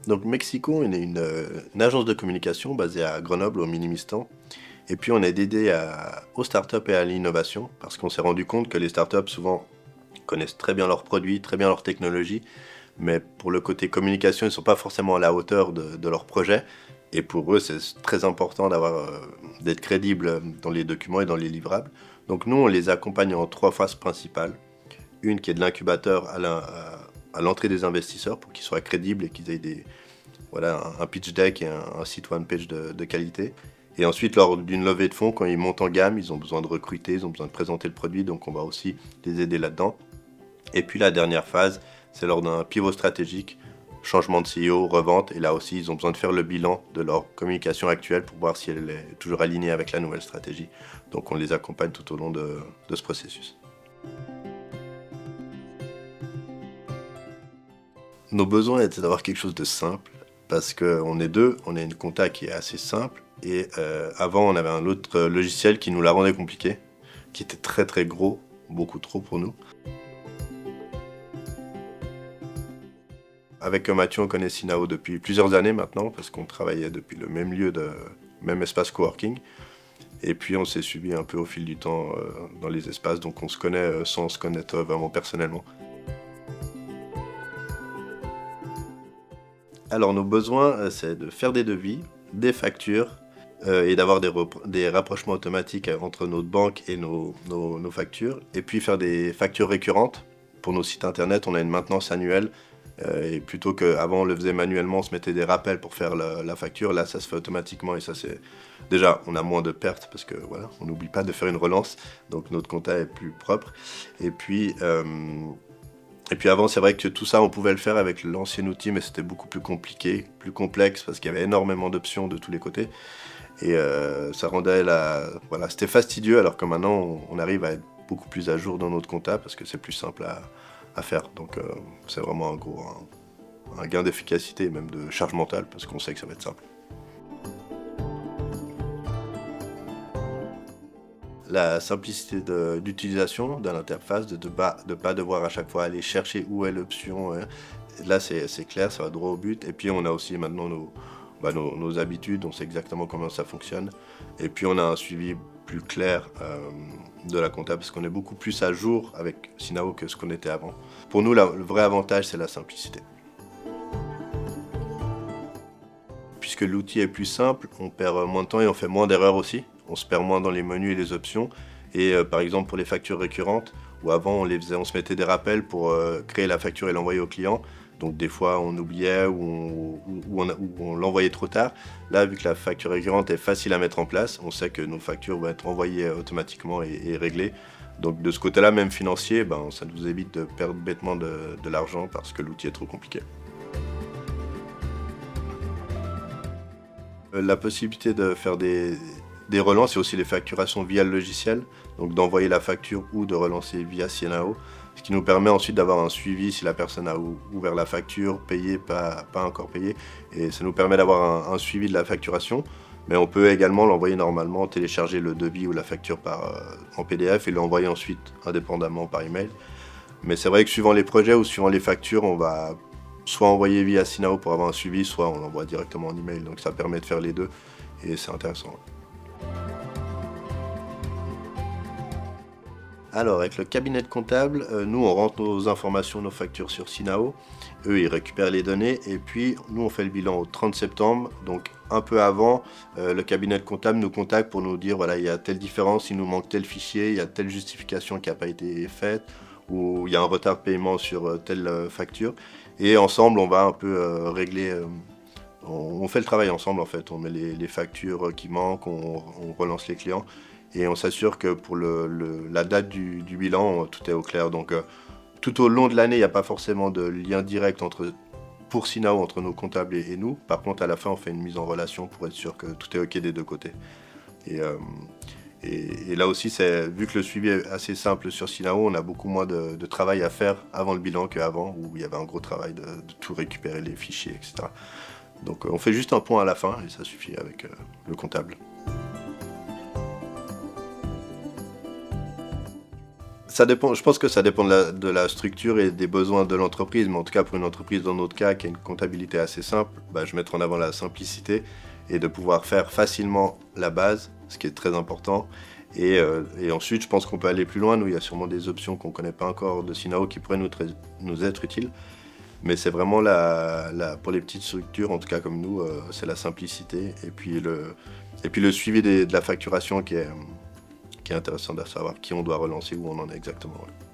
Donc Mexico, on est une agence de communication basée à Grenoble, au Minimistan. Et puis on est dédié aux startups et à l'innovation, parce qu'on s'est rendu compte que les startups, souvent, connaissent très bien leurs produits, très bien leur technologie, mais pour le côté communication, ils ne sont pas forcément à la hauteur de leur projet. Et pour eux, c'est très important d'être crédible dans les documents et dans les livrables. Donc nous, on les accompagne en 3 phases principales. Une qui est de l'incubateur à l'entrée des investisseurs pour qu'ils soient crédibles et qu'ils aient voilà, un pitch deck et un site one page de qualité. Et ensuite, lors d'une levée de fonds, quand ils montent en gamme, ils ont besoin de recruter, ils ont besoin de présenter le produit, donc on va aussi les aider là-dedans. Et puis la dernière phase, c'est lors d'un pivot stratégique, changement de CEO, revente, et là aussi, ils ont besoin de faire le bilan de leur communication actuelle pour voir si elle est toujours alignée avec la nouvelle stratégie. Donc on les accompagne tout au long de ce processus. Nos besoins étaient d'avoir quelque chose de simple, parce qu'on est deux, on a une compta qui est assez simple, et avant on avait un autre logiciel qui nous la rendait compliqué, qui était très très gros, beaucoup trop pour nous. Avec Mathieu, on connaît Sinao depuis plusieurs années maintenant, parce qu'on travaillait depuis le même lieu, même espace coworking. Et puis on s'est suivi un peu au fil du temps dans les espaces, donc on se connaît sans se connaître vraiment personnellement. Alors nos besoins, c'est de faire des devis, des factures, et d'avoir des rapprochements automatiques entre notre banque et nos factures. Et puis faire des factures récurrentes. Pour nos sites internet, on a une maintenance annuelle. Et plutôt qu'avant on le faisait manuellement, on se mettait des rappels pour faire la facture. Là, ça se fait automatiquement et ça c'est... Déjà, on a moins de pertes parce que voilà, on n'oublie pas de faire une relance. Donc notre compta est plus propre. Et puis... Et puis avant, c'est vrai que tout ça, on pouvait le faire avec l'ancien outil, mais c'était beaucoup plus compliqué, plus complexe, parce qu'il y avait énormément d'options de tous les côtés. Et ça rendait Voilà, c'était fastidieux, alors que maintenant, on arrive à être beaucoup plus à jour dans notre compta, parce que c'est plus simple à faire. Donc c'est vraiment un gain d'efficacité, et même de charge mentale, parce qu'on sait que ça va être simple. La simplicité d'utilisation de l'interface, de pas devoir à chaque fois aller chercher où est l'option. Là, c'est clair, ça va droit au but. Et puis, on a aussi maintenant nos habitudes, on sait exactement comment ça fonctionne. Et puis, on a un suivi plus clair de la compta, parce qu'on est beaucoup plus à jour avec Sinao que ce qu'on était avant. Pour nous, le vrai avantage, c'est la simplicité. Puisque l'outil est plus simple, on perd moins de temps et on fait moins d'erreurs aussi. On se perd moins dans les menus et les options. Et par exemple pour les factures récurrentes, où avant on se mettait des rappels pour créer la facture et l'envoyer au client. Donc des fois on oubliait ou on l'envoyait trop tard. Là, vu que la facture récurrente est facile à mettre en place, on sait que nos factures vont être envoyées automatiquement et réglées. Donc de ce côté-là, même financier, ça nous évite de perdre bêtement de l'argent parce que l'outil est trop compliqué. La possibilité de faire des relances et aussi les facturations via le logiciel, donc d'envoyer la facture ou de relancer via Sienao, ce qui nous permet ensuite d'avoir un suivi si la personne a ouvert la facture, payé, pas encore payé, et ça nous permet d'avoir un suivi de la facturation, mais on peut également l'envoyer normalement, télécharger le devis ou la facture en PDF et l'envoyer ensuite indépendamment par email. Mais c'est vrai que suivant les projets ou suivant les factures, on va soit envoyer via Sinao pour avoir un suivi, soit on l'envoie directement en email. Donc ça permet de faire les deux et c'est intéressant. Alors avec le cabinet de comptable, nous on rentre nos informations, nos factures sur Sinao. Eux ils récupèrent les données et puis nous on fait le bilan au 30 septembre. Donc un peu avant, le cabinet de comptable nous contacte pour nous dire voilà il y a telle différence, il nous manque tel fichier, il y a telle justification qui n'a pas été faite ou il y a un retard de paiement sur telle facture. Et ensemble, on va un peu régler. On fait le travail ensemble en fait. On met les factures qui manquent, on relance les clients et on s'assure que pour la date du bilan, tout est au clair. Donc tout au long de l'année, il n'y a pas forcément de lien direct pour Sinao entre nos comptables et nous. Par contre, à la fin, on fait une mise en relation pour être sûr que tout est OK des deux côtés. Et, et là aussi, vu que le suivi est assez simple sur Sinao, on a beaucoup moins de travail à faire avant le bilan qu'avant, où il y avait un gros travail de tout récupérer, les fichiers, etc. Donc on fait juste un point à la fin et ça suffit avec le comptable. ça dépend, je pense que ça dépend de la structure et des besoins de l'entreprise, mais en tout cas pour une entreprise dans notre cas qui a une comptabilité assez simple, bah, je mettrai en avant la simplicité et de pouvoir faire facilement la base, ce qui est très important. Et ensuite, je pense qu'on peut aller plus loin. Nous, il y a sûrement des options qu'on ne connaît pas encore de Sinao qui pourraient nous être utiles. Mais c'est vraiment pour les petites structures, en tout cas comme nous, c'est la simplicité. Et puis le suivi de la facturation qui est intéressant de savoir qui on doit relancer, où on en est exactement. Ouais.